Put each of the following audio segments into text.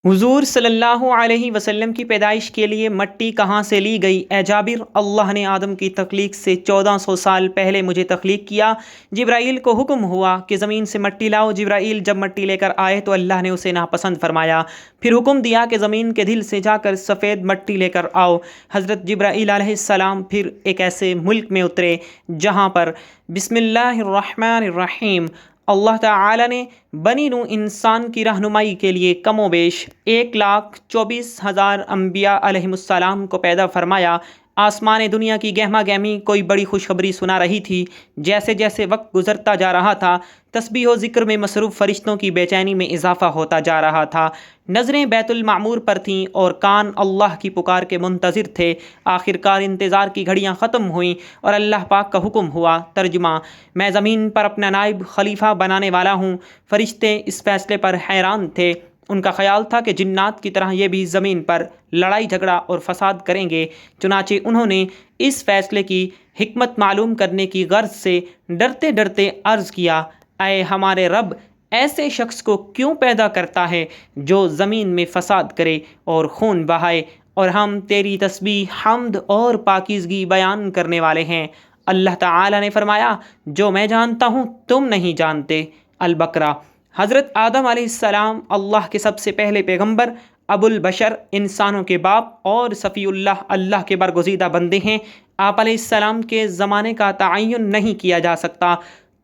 حضور صلی اللہ علیہ وسلم کی پیدائش کے لیے مٹی کہاں سے لی گئی؟ اے جابر، اللہ نے آدم کی تخلیق سے 1400 سال پہلے مجھے تخلیق کیا۔ جبرائیل کو حکم ہوا کہ زمین سے مٹی لاؤ۔ جبرائیل جب مٹی لے کر آئے تو اللہ نے اسے ناپسند فرمایا، پھر حکم دیا کہ زمین کے دل سے جا کر سفید مٹی لے کر آؤ۔ حضرت جبرائیل علیہ السلام پھر ایک ایسے ملک میں اترے جہاں پر بسم اللہ الرحمن الرحیم اللہ تعالی نے بنی نوع انسان کی رہنمائی کے لیے کم و بیش 1,24,000 انبیاء علیہم السلام کو پیدا فرمایا۔ آسمان دنیا کی گہما گہمی کوئی بڑی خوشخبری سنا رہی تھی۔ جیسے جیسے وقت گزرتا جا رہا تھا، تسبیح و ذکر میں مصروف فرشتوں کی بے چینی میں اضافہ ہوتا جا رہا تھا۔ نظریں بیت المعمور پر تھیں اور کان اللہ کی پکار کے منتظر تھے۔ آخرکار انتظار کی گھڑیاں ختم ہوئیں اور اللہ پاک کا حکم ہوا۔ ترجمہ: میں زمین پر اپنا نائب خلیفہ بنانے والا ہوں۔ فرشتے اس فیصلے پر حیران تھے۔ ان کا خیال تھا کہ جنات کی طرح یہ بھی زمین پر لڑائی جھگڑا اور فساد کریں گے۔ چنانچہ انہوں نے اس فیصلے کی حکمت معلوم کرنے کی غرض سے ڈرتے ڈرتے عرض کیا: اے ہمارے رب، ایسے شخص کو کیوں پیدا کرتا ہے جو زمین میں فساد کرے اور خون بہائے، اور ہم تیری تسبیح، حمد اور پاکیزگی بیان کرنے والے ہیں۔ اللہ تعالی نے فرمایا: جو میں جانتا ہوں تم نہیں جانتے۔ البقرہ۔ حضرت آدم علیہ السلام اللہ کے سب سے پہلے پیغمبر، ابو البشر، انسانوں کے باپ اور صفی اللہ کے برگزیدہ بندے ہیں۔ آپ علیہ السلام کے زمانے کا تعین نہیں کیا جا سکتا۔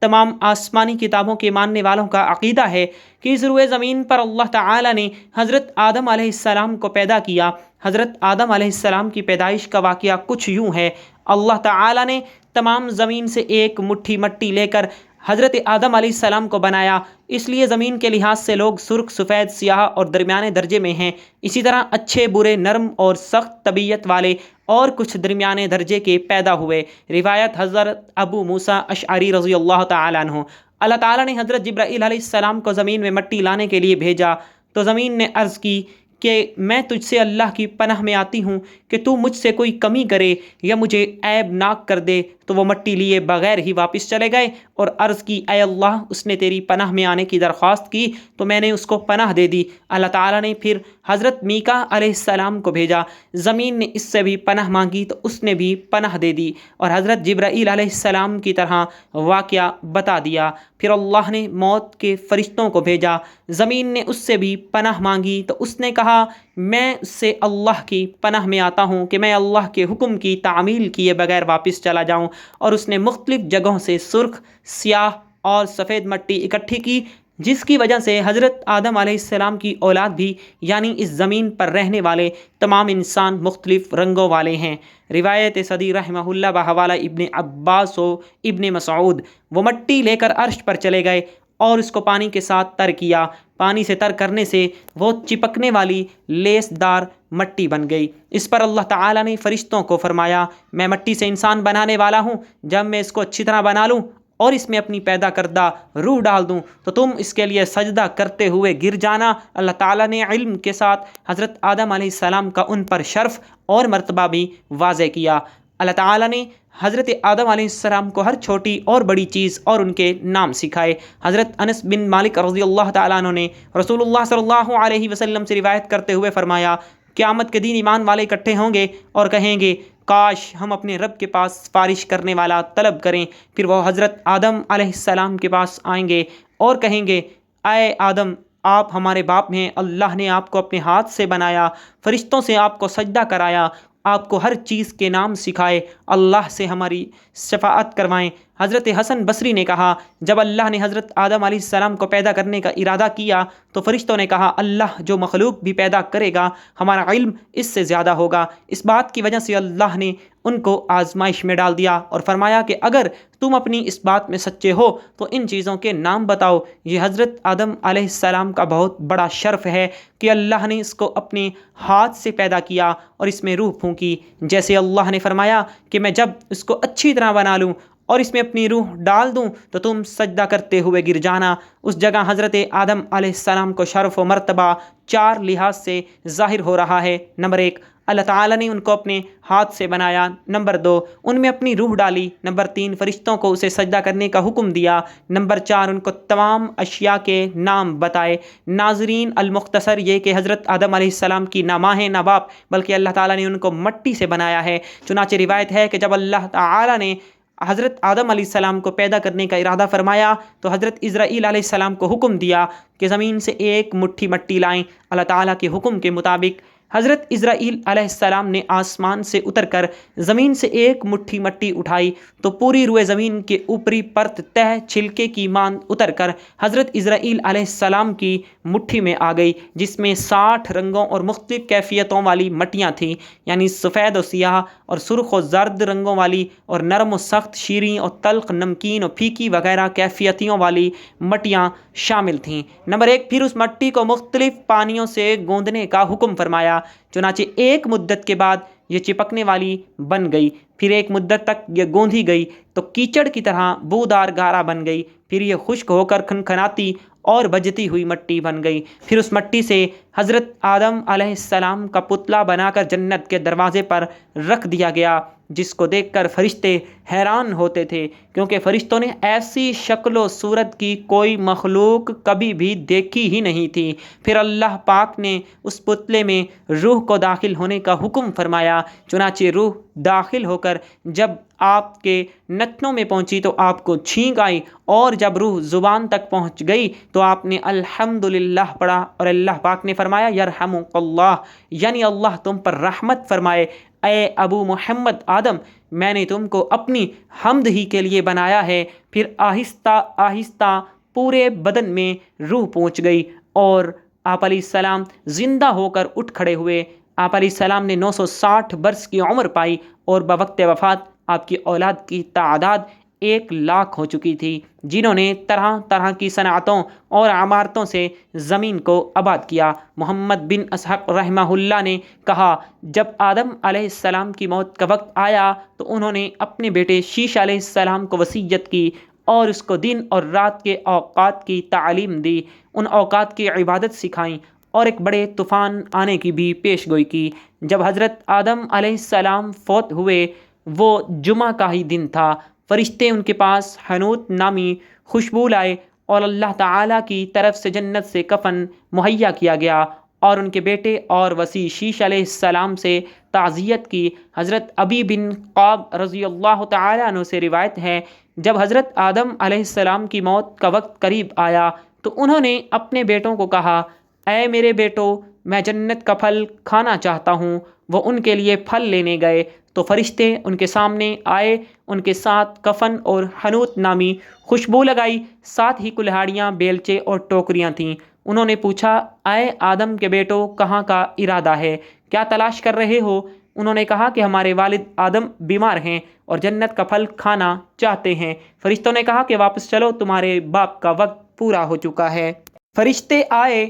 تمام آسمانی کتابوں کے ماننے والوں کا عقیدہ ہے کہ اس روئے زمین پر اللہ تعالی نے حضرت آدم علیہ السلام کو پیدا کیا۔ حضرت آدم علیہ السلام کی پیدائش کا واقعہ کچھ یوں ہے۔ اللہ تعالی نے تمام زمین سے ایک مٹھی مٹی لے کر حضرت آدم علیہ السلام کو بنایا۔ اس لیے زمین کے لحاظ سے لوگ سرخ، سفید، سیاہ اور درمیانے درجے میں ہیں۔ اسی طرح اچھے، برے، نرم اور سخت طبیعت والے اور کچھ درمیانے درجے کے پیدا ہوئے۔ روایت حضرت ابو موسیٰ اشعری رضی اللہ تعالیٰ عنہ۔ اللہ تعالیٰ نے حضرت جبرائیل علیہ السلام کو زمین میں مٹی لانے کے لیے بھیجا تو زمین نے عرض کی کہ میں تجھ سے اللہ کی پناہ میں آتی ہوں کہ تو مجھ سے کوئی کمی کرے یا مجھے عیب ناک کر دے۔ تو وہ مٹی لیے بغیر ہی واپس چلے گئے اور عرض کی: اے اللہ، اس نے تیری پناہ میں آنے کی درخواست کی تو میں نے اس کو پناہ دے دی۔ اللہ تعالیٰ نے پھر حضرت میکا علیہ السلام کو بھیجا۔ زمین نے اس سے بھی پناہ مانگی تو اس نے بھی پناہ دے دی اور حضرت جبرائیل علیہ السلام کی طرح واقعہ بتا دیا۔ پھر اللہ نے موت کے فرشتوں کو بھیجا۔ زمین نے اس سے بھی پناہ مانگی تو اس نے کہا: میں اس سے اللہ کی پناہ میں آتا ہوں کہ میں اللہ کے حکم کی تعمیل کیے بغیر واپس چلا جاؤں۔ اور اس نے مختلف جگہوں سے سرخ، سیاہ اور سفید مٹی اکٹھی کی، جس کی وجہ سے حضرت آدم علیہ السلام کی اولاد بھی، یعنی اس زمین پر رہنے والے تمام انسان، مختلف رنگوں والے ہیں۔ روایت صدی رحمہ اللہ بحوالہ ابن عباس و ابن مسعود: وہ مٹی لے کر عرش پر چلے گئے اور اس کو پانی کے ساتھ تر کیا۔ پانی سے تر کرنے سے وہ چپکنے والی لیس دار مٹی بن گئی۔ اس پر اللہ تعالیٰ نے فرشتوں کو فرمایا: میں مٹی سے انسان بنانے والا ہوں۔ جب میں اس کو اچھی طرح بنا لوں اور اس میں اپنی پیدا کردہ روح ڈال دوں تو تم اس کے لیے سجدہ کرتے ہوئے گر جانا۔ اللہ تعالیٰ نے علم کے ساتھ حضرت آدم علیہ السلام کا ان پر شرف اور مرتبہ بھی واضح کیا۔ اللہ تعالیٰ نے حضرت آدم علیہ السلام کو ہر چھوٹی اور بڑی چیز اور ان کے نام سکھائے۔ حضرت انس بن مالک رضی اللہ تعالیٰ عنہ نے رسول اللہ صلی اللہ علیہ وسلم سے روایت کرتے ہوئے فرمایا: قیامت کے دن ایمان والے اکٹھے ہوں گے اور کہیں گے: کاش ہم اپنے رب کے پاس سفارش کرنے والا طلب کریں۔ پھر وہ حضرت آدم علیہ السلام کے پاس آئیں گے اور کہیں گے: اے آدم، آپ ہمارے باپ ہیں۔ اللہ نے آپ کو اپنے ہاتھ سے بنایا، فرشتوں سے آپ کو سجدہ کرایا، آپ کو ہر چیز کے نام سکھائے۔ اللہ سے ہماری شفاعت کروائیں۔ حضرت حسن بصری نے کہا: جب اللہ نے حضرت آدم علیہ السلام کو پیدا کرنے کا ارادہ کیا تو فرشتوں نے کہا: اللہ جو مخلوق بھی پیدا کرے گا ہمارا علم اس سے زیادہ ہوگا۔ اس بات کی وجہ سے اللہ نے ان کو آزمائش میں ڈال دیا اور فرمایا کہ اگر تم اپنی اس بات میں سچے ہو تو ان چیزوں کے نام بتاؤ۔ یہ حضرت آدم علیہ السلام کا بہت بڑا شرف ہے کہ اللہ نے اس کو اپنے ہاتھ سے پیدا کیا اور اس میں روح پھونکی، جیسے اللہ نے فرمایا کہ میں جب اس کو اچھی طرح بنا لوں اور اس میں اپنی روح ڈال دوں تو تم سجدہ کرتے ہوئے گر جانا۔ اس جگہ حضرت آدم علیہ السلام کو شرف و مرتبہ 4 لحاظ سے ظاہر ہو رہا ہے۔ نمبر 1، اللہ تعالیٰ نے ان کو اپنے ہاتھ سے بنایا۔ نمبر 2، ان میں اپنی روح ڈالی۔ نمبر 3، فرشتوں کو اسے سجدہ کرنے کا حکم دیا۔ نمبر 4، ان کو تمام اشیاء کے نام بتائے۔ ناظرین، المختصر یہ کہ حضرت آدم علیہ السلام کی نہ ماں ہے نہ باپ، بلکہ اللہ تعالیٰ نے ان کو مٹی سے بنایا ہے۔ چنانچہ روایت ہے کہ جب اللہ تعالیٰ نے حضرت آدم علیہ السلام کو پیدا کرنے کا ارادہ فرمایا تو حضرت اسرائیل علیہ السلام کو حکم دیا کہ زمین سے ایک مٹھی مٹی لائیں۔ اللہ تعالیٰ کے حکم کے مطابق حضرت اسرائیل علیہ السلام نے آسمان سے اتر کر زمین سے ایک مٹھی مٹی اٹھائی تو پوری روئے زمین کے اوپری پرت تہ چھلکے کی ماند اتر کر حضرت اسرائیل علیہ السلام کی مٹھی میں آ گئی، جس میں 60 رنگوں اور مختلف کیفیتوں والی مٹیاں تھیں، یعنی سفید و سیاہ اور سرخ و زرد رنگوں والی اور نرم و سخت، شیریں اور تلخ، نمکین اور پھیکی وغیرہ کیفیتوں والی مٹیاں شامل تھیں۔ نمبر 1، پھر اس مٹی کو مختلف پانیوں سے گوندنے کا حکم فرمایا۔ چنانچہ ایک مدت کے بعد یہ چپکنے والی بن گئی، پھر ایک مدت تک یہ گوندھی گئی تو کیچڑ کی طرح بودار گارا بن گئی، پھر یہ خشک ہو کر کھنکھناتی اور بجتی ہوئی مٹی بن گئی۔ پھر اس مٹی سے حضرت آدم علیہ السلام کا پتلا بنا کر جنت کے دروازے پر رکھ دیا گیا، جس کو دیکھ کر فرشتے حیران ہوتے تھے، کیونکہ فرشتوں نے ایسی شکل و صورت کی کوئی مخلوق کبھی بھی دیکھی ہی نہیں تھی۔ پھر اللہ پاک نے اس پتلے میں روح کو داخل ہونے کا حکم فرمایا۔ چنانچہ روح داخل ہو کر جب آپ کے نتنوں میں پہنچی تو آپ کو چھینک آئی، اور جب روح زبان تک پہنچ گئی تو آپ نے الحمدللہ پڑھا، اور اللہ پاک نے فرمایا یرحمک اللہ، یعنی اللہ تم پر رحمت فرمائے۔ اے ابو محمد آدم، میں نے تم کو اپنی حمد ہی کے لیے بنایا ہے۔ پھر آہستہ آہستہ پورے بدن میں روح پہنچ گئی اور آپ علیہ السلام زندہ ہو کر اٹھ کھڑے ہوئے۔ آپ علیہ السلام نے 960 برس کی عمر پائی اور بوقت وفات آپ کی اولاد کی تعداد 1,00,000 ہو چکی تھی، جنہوں نے طرح طرح کی صنعتوں اور عمارتوں سے زمین کو آباد کیا۔ محمد بن اسحق رحمہ اللہ نے کہا، جب آدم علیہ السلام کی موت کا وقت آیا تو انہوں نے اپنے بیٹے شیش علیہ السلام کو وصیت کی اور اس کو دن اور رات کے اوقات کی تعلیم دی، ان اوقات کی عبادت سکھائیں اور ایک بڑے طوفان آنے کی بھی پیش گوئی کی۔ جب حضرت آدم علیہ السلام فوت ہوئے، وہ جمعہ کا ہی دن تھا، فرشتے ان کے پاس حنوت نامی خوشبو لائے اور اللہ تعالیٰ کی طرف سے جنت سے کفن مہیا کیا گیا، اور ان کے بیٹے اور وصی شیش علیہ السلام سے تعزیت کی۔ حضرت ابی بن قاب رضی اللہ تعالیٰ عنہ سے روایت ہے، جب حضرت آدم علیہ السلام کی موت کا وقت قریب آیا تو انہوں نے اپنے بیٹوں کو کہا، اے میرے بیٹو، میں جنت کا پھل کھانا چاہتا ہوں۔ وہ ان کے لیے پھل لینے گئے تو فرشتے ان کے سامنے آئے، ان کے ساتھ کفن اور حنوت نامی خوشبو لگائی، ساتھ ہی کلہاڑیاں، بیلچے اور ٹوکریاں تھیں۔ انہوں نے پوچھا، اے آدم کے بیٹو، کہاں کا ارادہ ہے؟ کیا تلاش کر رہے ہو؟ انہوں نے کہا کہ ہمارے والد آدم بیمار ہیں اور جنت کا پھل کھانا چاہتے ہیں۔ فرشتوں نے کہا کہ واپس چلو، تمہارے باپ کا وقت پورا ہو چکا ہے۔ فرشتے آئے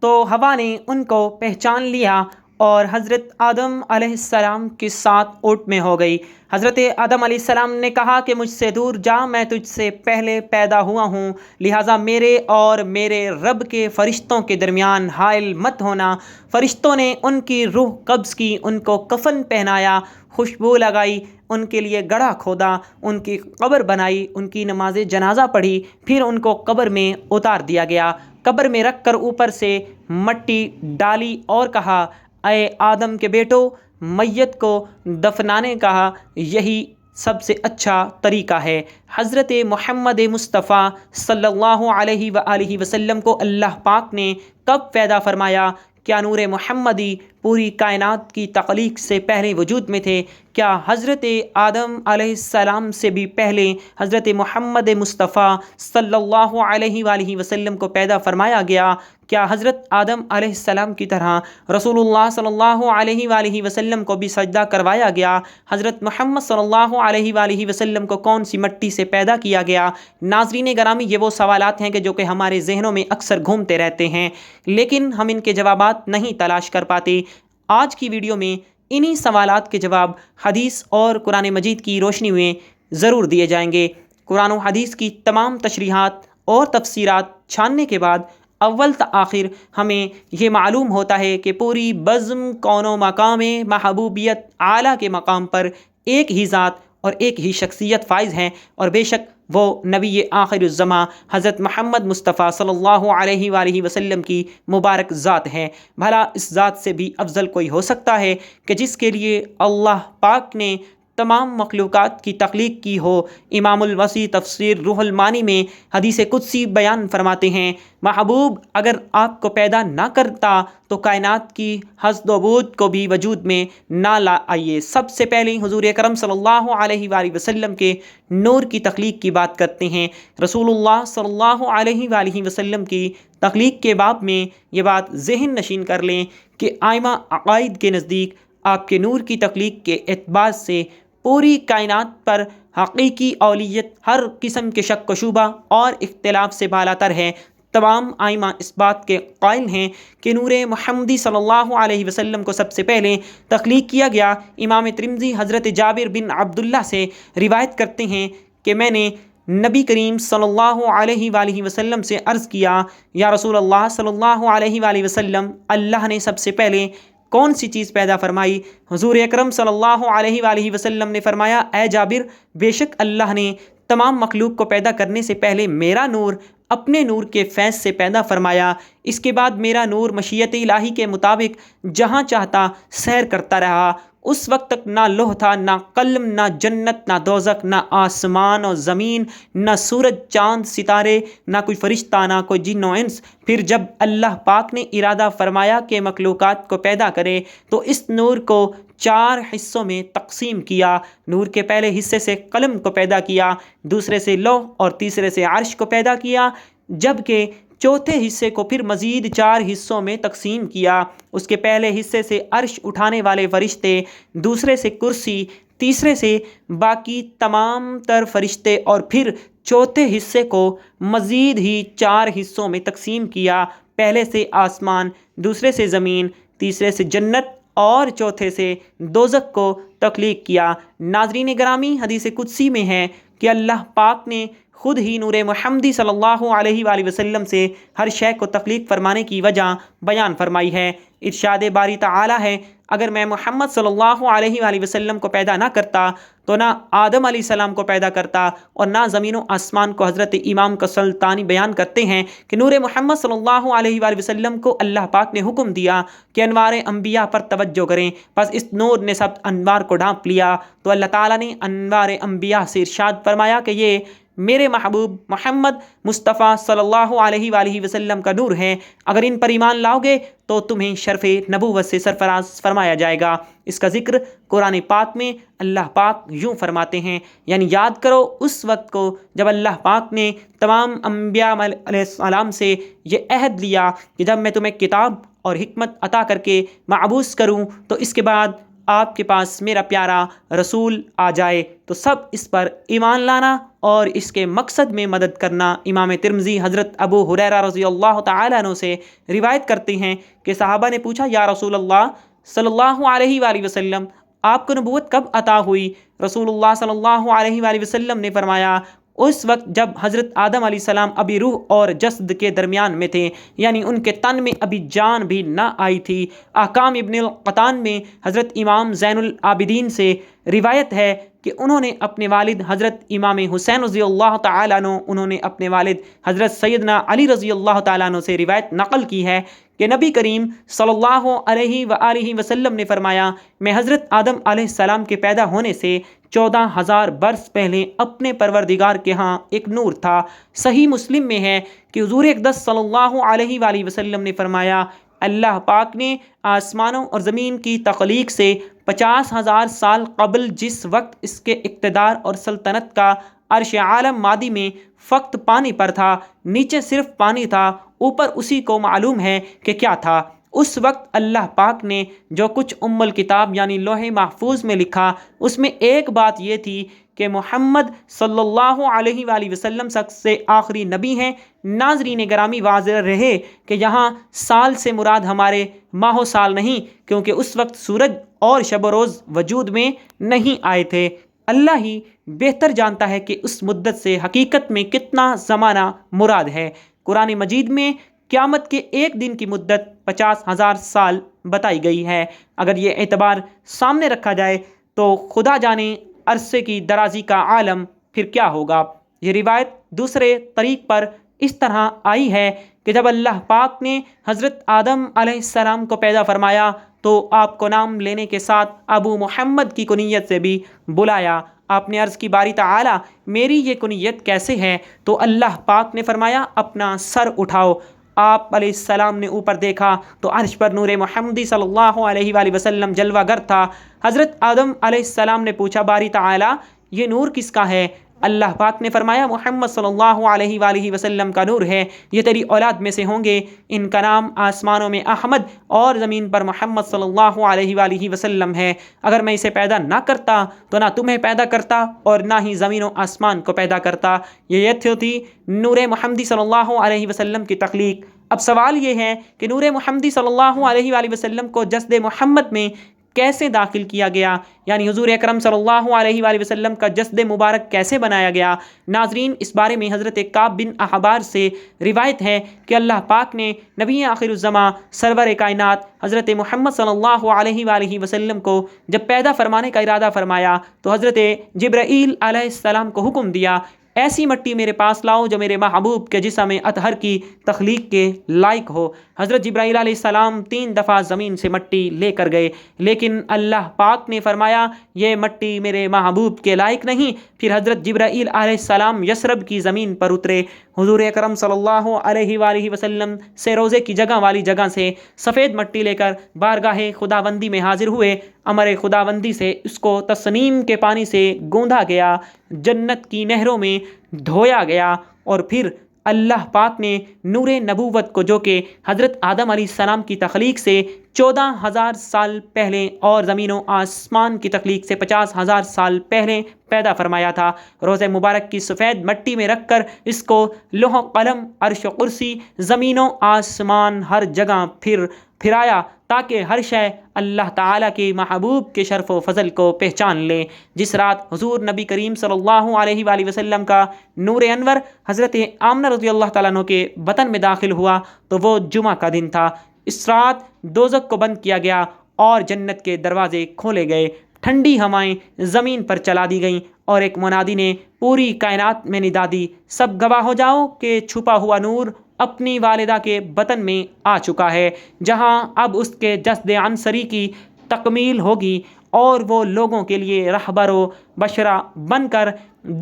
تو ہوا نے ان کو پہچان لیا اور حضرت آدم علیہ السلام کے ساتھ اوٹ میں ہو گئی۔ حضرت آدم علیہ السلام نے کہا کہ مجھ سے دور جا، میں تجھ سے پہلے پیدا ہوا ہوں، لہٰذا میرے اور میرے رب کے فرشتوں کے درمیان حائل مت ہونا۔ فرشتوں نے ان کی روح قبض کی، ان کو کفن پہنایا، خوشبو لگائی، ان کے لیے گڑھا کھودا، ان کی قبر بنائی، ان کی نماز جنازہ پڑھی، پھر ان کو قبر میں اتار دیا گیا۔ قبر میں رکھ کر اوپر سے مٹی ڈالی اور کہا، اے آدم کے بیٹو، میت کو دفنانے کا یہی سب سے اچھا طریقہ ہے۔ حضرت محمد مصطفیٰ صلی اللہ علیہ وآلہ وسلم کو اللہ پاک نے کب پیدا فرمایا؟ کیا نور محمدی پوری کائنات کی تخلیق سے پہلے وجود میں تھے؟ کیا حضرت آدم علیہ السلام سے بھی پہلے حضرت محمد مصطفیٰ صلی اللہ علیہ وآلہ وسلم کو پیدا فرمایا گیا؟ کیا حضرت آدم علیہ السلام کی طرح رسول اللہ صلی اللہ علیہ وآلہ وسلم کو بھی سجدہ کروایا گیا؟ حضرت محمد صلی اللہ علیہ وآلہ وسلم کو کون سی مٹی سے پیدا کیا گیا؟ ناظرین گرامی، یہ وہ سوالات ہیں کہ جو کہ ہمارے ذہنوں میں اکثر گھومتے رہتے ہیں، لیکن ہم ان کے جوابات نہیں تلاش کر پاتے۔ آج کی ویڈیو میں انہی سوالات کے جواب حدیث اور قرآن مجید کی روشنی میں ضرور دیے جائیں گے۔ قرآن و حدیث کی تمام تشریحات اور تفسیرات چھاننے کے بعد اول تا آخر ہمیں یہ معلوم ہوتا ہے کہ پوری بزم کون و مقام محبوبیت اعلیٰ کے مقام پر ایک ہی ذات اور ایک ہی شخصیت فائز ہیں، اور بے شک وہ نبی آخر الزماں حضرت محمد مصطفیٰ صلی اللہ علیہ وآلہ وسلم کی مبارک ذات ہے۔ بھلا اس ذات سے بھی افضل کوئی ہو سکتا ہے کہ جس کے لیے اللہ پاک نے تمام مخلوقات کی تخلیق کی ہو؟ امام الوسیع تفسیر روح المعانی میں حدیث قدسی بیان فرماتے ہیں، محبوب اگر آپ کو پیدا نہ کرتا تو کائنات کی ہست و بود کو بھی وجود میں نہ لائیے۔ سب سے پہلے حضور اکرم صلی اللہ علیہ وآلہ وسلم کے نور کی تخلیق کی بات کرتے ہیں۔ رسول اللہ صلی اللہ علیہ وآلہ وسلم کی تخلیق کے باب میں یہ بات ذہن نشین کر لیں کہ ائمہ عقائد کے نزدیک آپ کے نور کی تخلیق کے اعتبار سے پوری کائنات پر حقیقی اولیت ہر قسم کے شک و شبہ اور اختلاف سے بالاتر ہے۔ تمام ائمہ اس بات کے قائل ہیں کہ نور محمدی صلی اللہ علیہ وسلم کو سب سے پہلے تخلیق کیا گیا۔ امام ترمذی حضرت جابر بن عبداللہ سے روایت کرتے ہیں کہ میں نے نبی کریم صلی اللہ علیہ وآلہ وسلم سے عرض کیا، یا رسول اللہ صلی اللہ علیہ وآلہ وسلم، اللہ نے سب سے پہلے کون سی چیز پیدا فرمائی؟ حضور اکرم صلی اللہ علیہ وآلہ وسلم نے فرمایا، اے جابر، بے شک اللہ نے تمام مخلوق کو پیدا کرنے سے پہلے میرا نور اپنے نور کے فیض سے پیدا فرمایا، اس کے بعد میرا نور مشیت الہی کے مطابق جہاں چاہتا سیر کرتا رہا۔ اس وقت تک نہ لوح تھا، نہ قلم، نہ جنت، نہ دوزخ، نہ آسمان اور زمین، نہ سورج چاند ستارے، نہ کوئی فرشتہ، نہ کوئی جن و انس۔ پھر جب اللہ پاک نے ارادہ فرمایا کہ مخلوقات کو پیدا کرے تو اس نور کو 4 حصوں میں تقسیم کیا۔ نور کے پہلے حصے سے قلم کو پیدا کیا، دوسرے سے لوح اور تیسرے سے عرش کو پیدا کیا، جبکہ چوتھے حصے کو پھر مزید 4 حصوں میں تقسیم کیا۔ اس کے پہلے حصے سے عرش اٹھانے والے فرشتے، دوسرے سے کرسی، تیسرے سے باقی تمام تر فرشتے، اور پھر چوتھے حصے کو مزید ہی 4 حصوں میں تقسیم کیا۔ پہلے سے آسمان، دوسرے سے زمین، تیسرے سے جنت اور چوتھے سے دوزخ کو تخلیق کیا۔ ناظرین گرامی، حدیث قدسی میں ہے کہ اللہ پاک نے خود ہی نور محمدی صلی اللہ علیہ وآلہ وسلم سے ہر شے کو تخلیق فرمانے کی وجہ بیان فرمائی ہے۔ ارشاد باری تعالی ہے، اگر میں محمد صلی اللہ علیہ وآلہ وسلم کو پیدا نہ کرتا تو نہ آدم علیہ السلام کو پیدا کرتا اور نہ زمین و آسمان کو۔ حضرت امام کسلطانی بیان کرتے ہیں کہ نور محمد صلی اللہ علیہ وآلہ وسلم کو اللہ پاک نے حکم دیا کہ انوار انبیاء پر توجہ کریں، بس اس نور نے سب انوار کو ڈھانپ لیا۔ تو اللہ تعالیٰ نے انوار انبیاء سے ارشاد فرمایا کہ یہ میرے محبوب محمد مصطفیٰ صلی اللہ علیہ وآلہ وسلم کا نور ہے، اگر ان پر ایمان لاؤ گے تو تمہیں شرف نبوت سے سرفراز فرمایا جائے گا۔ اس کا ذکر قرآن پاک میں اللہ پاک یوں فرماتے ہیں، یعنی یاد کرو اس وقت کو جب اللہ پاک نے تمام انبیاء علیہ السلام سے یہ عہد لیا کہ جب میں تمہیں کتاب اور حکمت عطا کر کے معبوس کروں تو اس کے بعد آپ کے پاس میرا پیارا رسول آ جائے تو سب اس پر ایمان لانا اور اس کے مقصد میں مدد کرنا۔ امام ترمذی حضرت ابو ہریرہ رضی اللہ تعالیٰ عنہ سے روایت کرتے ہیں کہ صحابہ نے پوچھا، یا رسول اللہ صلی اللہ علیہ وآلہ وسلم، آپ کو نبوت کب عطا ہوئی؟ رسول اللہ صلی اللہ علیہ وآلہ وسلم نے فرمایا، اس وقت جب حضرت آدم علیہ السلام ابھی روح اور جسد کے درمیان میں تھے، یعنی ان کے تن میں ابھی جان بھی نہ آئی تھی۔ احکام ابن القطان میں حضرت امام زین العابدین سے روایت ہے کہ انہوں نے اپنے والد حضرت امام حسین رضی اللہ تعالیٰ عنہ، انہوں نے اپنے والد حضرت سیدنا علی رضی اللہ تعالیٰ عنہ سے روایت نقل کی ہے کہ نبی کریم صلی اللہ علیہ وآلہ وسلم نے فرمایا، میں حضرت آدم علیہ السلام کے پیدا ہونے سے 14,000 برس پہلے اپنے پروردگار کے ہاں ایک نور تھا۔ صحیح مسلم میں ہے کہ حضور اقدس صلی اللہ علیہ وآلہ وسلم نے فرمایا، اللہ پاک نے آسمانوں اور زمین کی تخلیق سے 50,000 سال قبل جس وقت اس کے اقتدار اور سلطنت کا عرش عالم مادی میں فقط پانی پر تھا، نیچے صرف پانی تھا، اوپر اسی کو معلوم ہے کہ کیا تھا، اس وقت اللہ پاک نے جو کچھ ام الکتاب یعنی لوح محفوظ میں لکھا اس میں ایک بات یہ تھی کہ محمد صلی اللہ علیہ وآلہ وسلم سب سے آخری نبی ہیں۔ ناظرین گرامی، واضح رہے کہ یہاں سال سے مراد ہمارے ماہ و سال نہیں، کیونکہ اس وقت سورج اور شب و روز وجود میں نہیں آئے تھے۔ اللہ ہی بہتر جانتا ہے کہ اس مدت سے حقیقت میں کتنا زمانہ مراد ہے۔ قرآن مجید میں قیامت کے ایک دن کی مدت 50,000 سال بتائی گئی ہے۔ اگر یہ اعتبار سامنے رکھا جائے تو خدا جانے عرصے کی درازی کا عالم پھر کیا ہوگا۔ یہ روایت دوسرے طریق پر اس طرح آئی ہے کہ جب اللہ پاک نے حضرت آدم علیہ السلام کو پیدا فرمایا تو آپ کو نام لینے کے ساتھ ابو محمد کی کنیت سے بھی بلایا۔ آپ نے عرض کی باری تعالی میری یہ کنیت کیسے ہے؟ تو اللہ پاک نے فرمایا اپنا سر اٹھاؤ۔ آپ علیہ السلام نے اوپر دیکھا تو عرش پر نور محمدی صلی اللہ علیہ وآلہ وسلم جلوہ گر تھا۔ حضرت آدم علیہ السلام نے پوچھا باری تعالی یہ نور کس کا ہے؟ اللہ پاک نے فرمایا محمد صلی اللہ علیہ وآلہ وسلم کا نور ہے، یہ تیری اولاد میں سے ہوں گے، ان کا نام آسمانوں میں احمد اور زمین پر محمد صلی اللہ علیہ وآلہ وسلم ہے۔ اگر میں اسے پیدا نہ کرتا تو نہ تمہیں پیدا کرتا اور نہ ہی زمین و آسمان کو پیدا کرتا۔ یہ تھی نور محمدی صلی اللہ علیہ وسلم کی تخلیق۔ اب سوال یہ ہے کہ نور محمدی صلی اللہ علیہ وآلہ وسلم کو جسد محمد میں کیسے داخل کیا گیا؟ یعنی حضور اکرم صلی اللہ علیہ وآلہ وسلم کا جسد مبارک کیسے بنایا گیا؟ ناظرین اس بارے میں حضرت کعب بن احبار سے روایت ہے کہ اللہ پاک نے نبی آخر الزماں سرور کائنات حضرت محمد صلی اللہ علیہ وآلہ وسلم کو جب پیدا فرمانے کا ارادہ فرمایا تو حضرت جبرائیل علیہ السلام کو حکم دیا ایسی مٹی میرے پاس لاؤ جو میرے محبوب کے جسم اطہر کی تخلیق کے لائق ہو۔ حضرت جبرائیل علیہ السلام 3 دفعہ زمین سے مٹی لے کر گئے، لیکن اللہ پاک نے فرمایا یہ مٹی میرے محبوب کے لائق نہیں۔ پھر حضرت جبرائیل علیہ السلام یثرب کی زمین پر اترے، حضور اکرم صلی اللہ علیہ وآلہ وسلم سے روزے کی جگہ والی جگہ سے سفید مٹی لے کر بارگاہ خداوندی میں حاضر ہوئے۔ امر خداوندی سے اس کو تسنیم کے پانی سے گوندھا گیا، جنت کی نہروں میں دھویا گیا، اور پھر اللہ پاک نے نور نبوت کو جو کہ حضرت آدم علیہ السلام کی تخلیق سے 14,000 سال پہلے اور زمین و آسمان کی تخلیق سے 50,000 سال پہلے پیدا فرمایا تھا، روزہ مبارک کی سفید مٹی میں رکھ کر اس کو لوح قلم عرش و کرسی زمین و آسمان ہر جگہ پھرایا تاکہ ہر شے اللہ تعالیٰ کے محبوب کے شرف و فضل کو پہچان لے۔ جس رات حضور نبی کریم صلی اللہ علیہ وآلہ وسلم کا نور انور حضرت آمنہ رضی اللہ تعالیٰ عنہ کے بطن میں داخل ہوا تو وہ جمعہ کا دن تھا۔ اس رات دوزخ کو بند کیا گیا اور جنت کے دروازے کھولے گئے، ٹھنڈی ہوائیں زمین پر چلا دی گئیں اور ایک منادی نے پوری کائنات میں ندا دی سب گواہ ہو جاؤ کہ چھپا ہوا نور اپنی والدہ کے بطن میں آ چکا ہے، جہاں اب اس کے جسد عنصری کی تکمیل ہوگی اور وہ لوگوں کے لیے رہبر و بشرا بن کر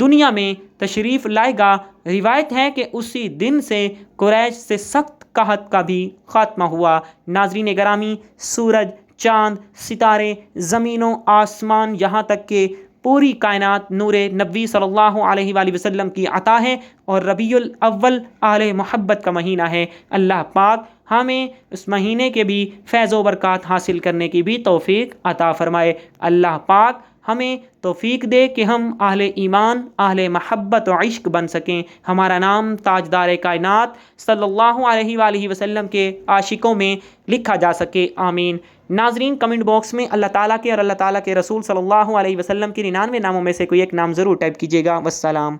دنیا میں تشریف لائے گا۔ روایت ہے کہ اسی دن سے قریش سے سخت قحط کا بھی خاتمہ ہوا۔ ناظرین گرامی، سورج، چاند، ستارے، زمین و آسمان، یہاں تک کہ پوری کائنات نور نبوی صلی اللہ علیہ وآلہ وسلم کی عطا ہے، اور ربیع الاول اہل محبت کا مہینہ ہے۔ اللہ پاک ہمیں اس مہینے کے بھی فیض و برکات حاصل کرنے کی بھی توفیق عطا فرمائے۔ اللہ پاک ہمیں توفیق دے کہ ہم اہل ایمان، اہل محبت و عشق بن سکیں، ہمارا نام تاجدار کائنات صلی اللہ علیہ وآلہ وسلم کے عاشقوں میں لکھا جا سکے، آمین۔ ناظرین کمنٹ باکس میں اللہ تعالیٰ کے اور اللہ تعالیٰ کے رسول صلی اللہ علیہ وسلم کے 99 ناموں میں سے کوئی ایک نام ضرور ٹائپ کیجیے گا۔ والسلام۔